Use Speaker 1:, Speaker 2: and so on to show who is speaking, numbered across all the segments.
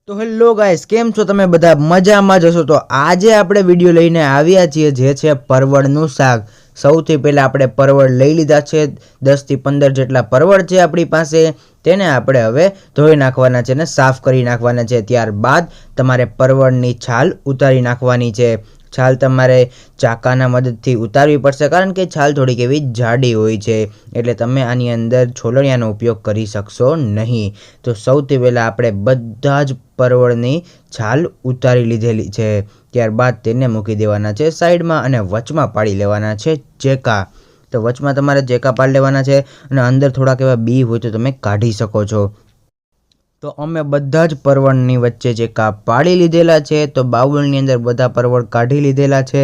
Speaker 1: તો hello guys, કેમ છો તમે બધા? મજામાં જ હશો? તો આજે આપણે વિડીયો લઈને આવ્યા છીએ જે છે પરવળનું શાક. સૌથી પહેલાં આપણે પરવળ લઈ લીધા છે, 10થી 15 જેટલા પરવળ છે આપણી પાસે. તેને આપણે હવે ધોઈ નાખવાના છે ને સાફ કરી નાખવાના છે. ત્યારબાદ તમારે પરવળની છાલ ઉતારી નાખવાની છે. છાલ તમારે ચાકાના મદદથી ઉતારવી પડશે, કારણ કે છાલ થોડીક એવી જાડી હોય છે, એટલે તમે આની અંદર છોલણિયાનો ઉપયોગ કરી શકશો નહીં. તો સૌથી પહેલાં આપણે બધા જ પરવળની છાલ ઉતારી લીધેલી છે. ત્યારબાદ તેને મૂકી દેવાના છે સાઈડમાં અને વચમાં પાડી લેવાના છે ચેકા. તો વચમાં તમારે ચેકા પાડી લેવાના છે અને અંદર થોડાક એવા બી હોય તો તમે કાઢી શકો છો. તો અમે બધા જ પરવળની વચ્ચે ચેકા પાડી લીધેલા છે. તો બાઉલની અંદર બધા પરવળ કાઢી લીધેલા છે.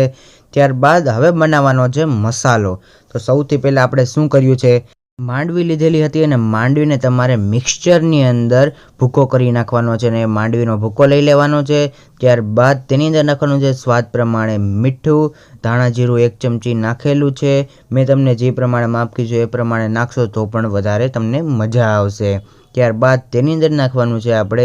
Speaker 1: ત્યારબાદ હવે બનાવવાનો છે મસાલો. તો સૌથી પહેલાં આપણે શું કર્યું છે, માંડવી લીધેલી હતી અને માંડવીને તમારે મિક્સચરની અંદર ભૂકો કરી નાખવાનો છે અને માંડવીનો ભૂકો લઈ લેવાનો છે. ત્યારબાદ તેની અંદર નાખવાનું છે સ્વાદ પ્રમાણે મીઠું, ધાણા જીરું 1 ચમચી નાખેલું છે. મેં તમને જે પ્રમાણે માપ કીધું એ પ્રમાણે નાખશો તો પણ વધારે તમને મજા આવશે. ત્યારબાદ તેની અંદર નાખવાનું છે આપણે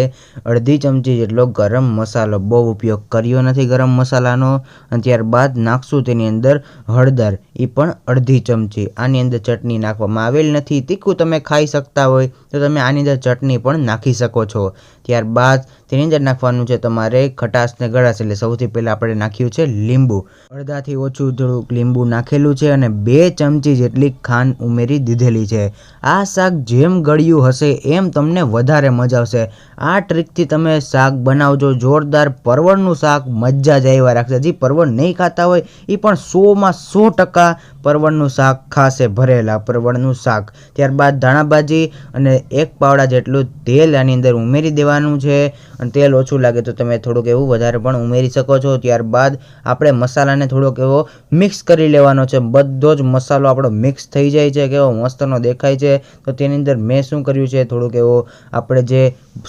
Speaker 1: અડધી ચમચી જેટલો ગરમ મસાલો. બહુ ઉપયોગ કર્યો નથી ગરમ મસાલાનો. અને ત્યારબાદ નાખશું તેની અંદર હળદર, એ પણ અડધી ચમચી. આની અંદર ચટણી નાખવામાં આવેલ નથી. તીખું તમે ખાઈ શકતા હોય તો તમે આની અંદર ચટણી પણ નાખી શકો છો. ત્યારબાદ તેની અંદર નાખવાનું છે તમારે ખટાશ ને ગળાશ. એટલે સૌથી પહેલાં આપણે નાખ્યું છે લીંબુ. અડધાથી ઓછું થોડુંક લીંબુ નાખેલું છે અને 2 ચમચી જેટલી ખાંડ ઉમેરી દીધેલી છે. આ શાક જેમ ગળ્યું હશે એમ તમને વધારે મજા આવશે. આ ટ્રીકથી તમે શાક બનાવજો જોરદાર. પરવળનું શાક મજા જ આવ્યા રાખશે. જે પરવળ નહીં ખાતા હોય એ પણ 100માં 100% પરવળનું શાક ખાશે, ભરેલા પરવળનું શાક. ત્યારબાદ ધાણાભાજી અને 1 પાવડા જેટલું તેલ આની અંદર ઉમેરી દેવાનું છે. અને તેલ ઓછું લાગે તો તમે થોડુંક એવું વધારે પણ ઉમેરી શકો છો. ત્યારબાદ આપણે મસાલાને થોડોક એવો મિક્સ કરી લેવાનો છે. બધો જ મસાલો આપણો મિક્સ થઈ જાય છે, કેવો મસ્તનો દેખાય છે. તો તેની અંદર મેં શું કર્યું છે, થોડુંક એવો આપણે જે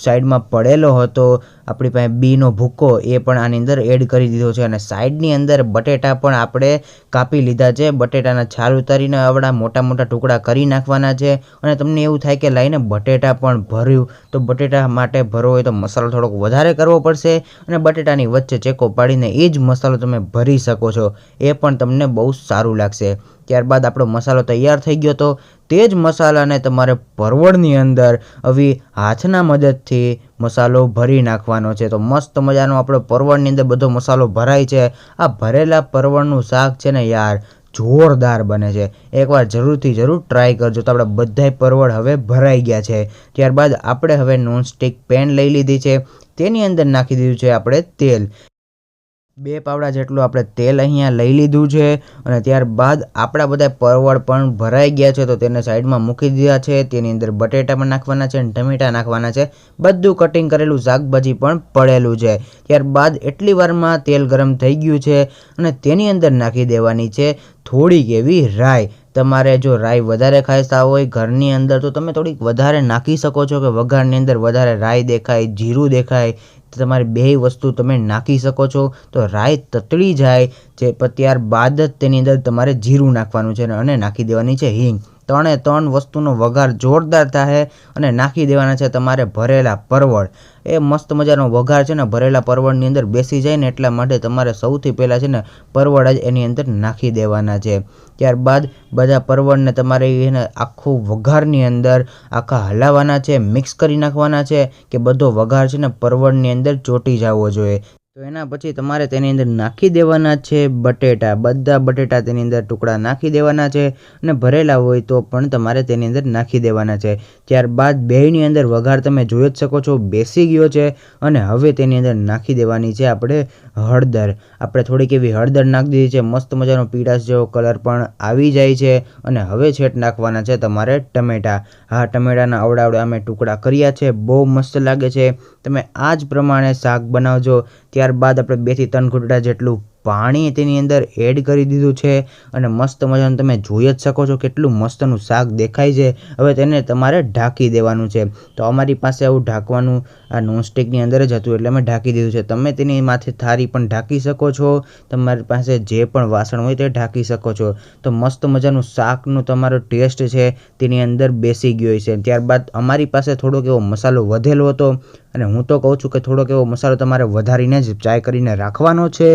Speaker 1: સાઈડમાં પડેલો હતો આપણી પાસે બીનો ભૂકો, એ પણ આની અંદર એડ કરી દીધો છે. અને સાઈડની અંદર બટેટા પણ આપણે કાપી લીધા છે. બટેટાના છાલ ઉતારીને આવડા મોટા મોટા ટુકડા કરી નાખવાના છે. અને તમને એવું થાય કે લાઈને બટેટા પણ ભર્યું, તો બટેટા માટે ભરવો હોય તો મસાલો થોડોક વધારે કરવો પડશે. અને બટેટાની વચ્ચે ચેકો પાડીને એ જ મસાલો તમે ભરી શકો છો. એ પણ તમને બહુ સારું લાગશે. ત્યારબાદ આપણો મસાલો તૈયાર થઈ ગયો. તો તે જ મસાલાને તમારે પરવળની અંદર આવી હાથના મદદથી મસાલો ભરી નાખવાનો છે. તો મસ્ત મજાનો આપણો પરવળની અંદર બધો મસાલો ભરાય છે. આ ભરેલા પરવળનું શાક છે ને યાર, જોરદાર બને છે. એકવાર જરૂરથી જરૂર ટ્રાય કરજો. તો આપણે બધાય પરવળ હવે ભરાઈ ગયા છે. ત્યારબાદ આપણે હવે નોનસ્ટિક પેન લઈ લીધી છે. તેની અંદર નાખી દીધું છે આપણે તેલ. 2 પાવડા જેટલું આપણે તેલ અહીંયા લઈ લીધું છે. અને ત્યારબાદ આપણા બધા પરવળ પણ ભરાઈ ગયા છે. તો તેને સાઈડમાં મૂકી દીધા છે. તેની અંદર બટેટા પણ નાખવાના છે અને ટમેટા નાખવાના છે. બધું કટિંગ કરેલું શાકભાજી પણ પડેલું છે. ત્યારબાદ એટલી વારમાં તેલ ગરમ થઈ ગયું છે અને તેની અંદર નાખી દેવાની છે થોડીક એવી રાઈ. તમારે જો રાઈ વધારે ખાતા હોય ઘરની અંદર તો તમે થોડીક વધારે નાખી શકો છો, કે વઘારની અંદર વધારે રાઈ દેખાય, જીરું દેખાય, તમારી 2 વસ્તુ તમે નાખી શકો છો. તો રાઈ તતળી જાય છે, ત્યારબાદ જ તેની અંદર તમારે જીરું નાખવાનું છે અને નાખી દેવાની છે હિંગ. 3 વસ્તુનો વઘાર જોરદાર થાય અને નાખી દેવાના છે તમારે ભરેલા પરવળ. એ મસ્ત મજાનો વઘાર છે ને ભરેલા પરવળની અંદર બેસી જાય ને એટલા માટે તમારે સૌથી પહેલાં છે ને પરવળ જ એની અંદર નાખી દેવાના છે. ત્યારબાદ બધા પરવળને તમારે એને આખું વઘારની અંદર આખા હલાવવાના છે, મિક્સ કરી નાખવાના છે, કે બધો વઘાર છે ને પરવળની અંદર ચોંટી જવો જોઈએ. તો એના પછી તમારે તેની અંદર નાખી દેવાના છે બટેટા. બધા બટેટા તેની અંદર ટુકડા નાખી દેવાના છે. અને ભરેલા હોય તો પણ તમારે તેની અંદર નાખી દેવાના છે. ત્યારબાદ બેયની અંદર વઘાર તમે જોઈ જ શકો છો બેસી ગયો છે. અને હવે તેની અંદર નાખી દેવાની છે આપણે હળદર. આપણે થોડીક એવી હળદર નાખી દીધી છે. મસ્ત મજાનો પીળાશ જેવો કલર પણ આવી જાય છે. અને હવે છેટ નાખવાના છે તમારે ટમેટા. હા, ટમેટાના આવડા અમે ટુકડા કર્યા છે. બહુ મસ્ત લાગે છે. તમે આ જ પ્રમાણે શાક બનાવજો. ત્યારબાદ આપણે 2 થી 3 ઘૂંટડા જેટલું પાણી તેની અંદર એડ કરી દીધું છે. અને મસ્ત મજાનું તમે જોઈ જ શકો છો કેટલું મસ્તનું શાક દેખાય છે. હવે તેને તમારે ઢાંકી દેવાનું છે. તો અમારી પાસે આવું ઢાંકવાનું આ નોનસ્ટિકની અંદર જ હતું એટલે અમે ઢાંકી દીધું છે. તમે તેની માથે થાળી પણ ઢાંકી શકો છો. તમારી પાસે જે પણ વાસણ હોય તે ઢાંકી શકો છો. તો મસ્ત મજાનું શાકનું તમારો ટેસ્ટ છે તેની અંદર બેસી ગયો છે. ત્યારબાદ અમારી પાસે થોડોક એવો મસાલો વધેલો હતો અને હું તો કહું છું કે થોડોક એવો મસાલો તમારે વધારીને જ ટ્રાય કરીને રાખવાનો છે.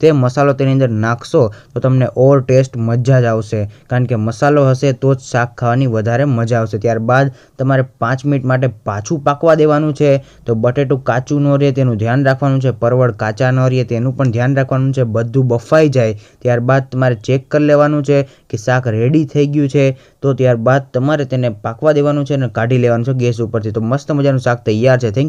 Speaker 1: તે મસાલો તેની અંદર નાખશો તો તમને ઓર ટેસ્ટ મજા જ આવશે, કારણ કે મસાલો હશે તો જ શાક ખાવાની વધારે મજા આવશે. ત્યારબાદ તમારે 5 મિનિટ માટે પાછું પાકવા દેવાનું છે. તો બટેટું કાચું ન રહે તેનું ધ્યાન રાખવાનું છે, પરવળ કાચા ન રહે તેનું પણ ધ્યાન રાખવાનું છે. બધું બફાઈ જાય ત્યારબાદ તમારે ચેક કરી લેવાનું છે કે શાક રેડી થઈ ગયું છે. તો ત્યારબાદ તમારે તેને પાકવા દેવાનું છે અને કાઢી લેવાનું છે ગેસ ઉપરથી. તો મસ્ત મજાનું શાક તૈયાર છે.